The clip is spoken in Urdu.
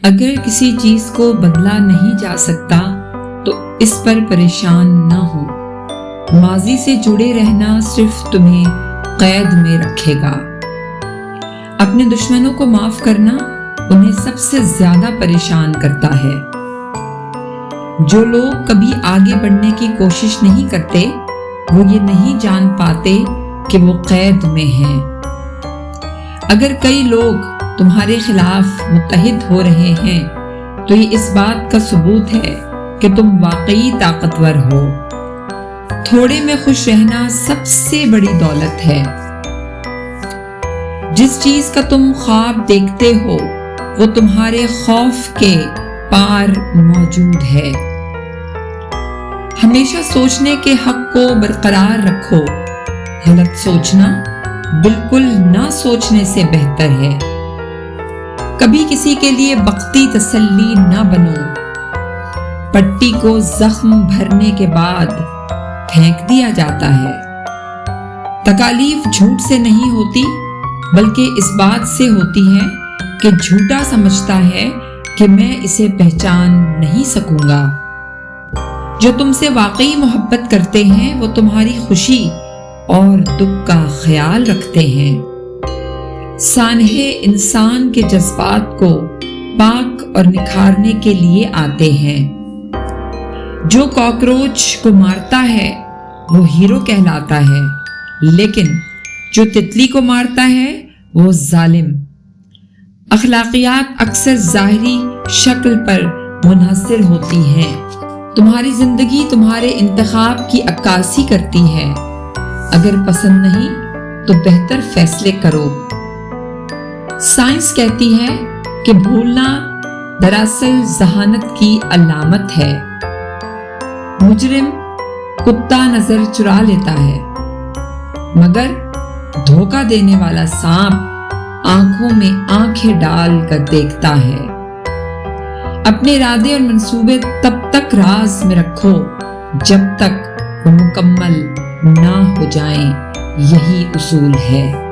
اگر کسی چیز کو بدلا نہیں جا سکتا تو اس پر پریشان نہ ہو۔ ماضی سے جڑے رہنا صرف تمہیں قید میں رکھے گا۔ اپنے دشمنوں کو معاف کرنا انہیں سب سے زیادہ پریشان کرتا ہے۔ جو لوگ کبھی آگے بڑھنے کی کوشش نہیں کرتے وہ یہ نہیں جان پاتے کہ وہ قید میں ہیں۔ اگر کئی لوگ تمہارے خلاف متحد ہو رہے ہیں تو یہ اس بات کا ثبوت ہے کہ تم واقعی طاقتور ہو۔ تھوڑے میں خوش رہنا سب سے بڑی دولت ہے۔ جس چیز کا تم خواب دیکھتے ہو وہ تمہارے خوف کے پار موجود ہے۔ ہمیشہ سوچنے کے حق کو برقرار رکھو۔ غلط سوچنا بالکل نہ سوچنے سے بہتر ہے۔ کبھی کسی کے لیے وقتی تسلی نہ بنو۔ پٹی کو زخم بھرنے کے بعد پھینک دیا جاتا ہے۔ تکالیف جھوٹ سے نہیں ہوتی بلکہ اس بات سے ہوتی ہے کہ جھوٹا سمجھتا ہے کہ میں اسے پہچان نہیں سکوں گا۔ جو تم سے واقعی محبت کرتے ہیں وہ تمہاری خوشی اور دکھ کا خیال رکھتے ہیں۔ سانحے انسان کے جذبات کو پاک اور نکھارنے کے لیے آتے ہیں۔ جو کاکروچ کو مارتا ہے وہ ہیرو کہلاتا ہے، لیکن جو تتلی کو مارتا ہے وہ ظالم۔ اخلاقیات اکثر ظاہری شکل پر منحصر ہوتی ہیں۔ تمہاری زندگی تمہارے انتخاب کی عکاسی کرتی ہے۔ اگر پسند نہیں تو بہتر فیصلے کرو۔ سائنس کہتی ہے کہ بھولنا دراصل ذہانت کی علامت ہے۔ مجرم کتا نظر چرا لیتا ہے مگر دھوکہ دینے والا سانپ آنکھوں میں آنکھیں ڈال کر دیکھتا ہے۔ اپنے ارادے اور منصوبے تب تک راز میں رکھو جب تک وہ مکمل نہ ہو جائیں، یہی اصول ہے۔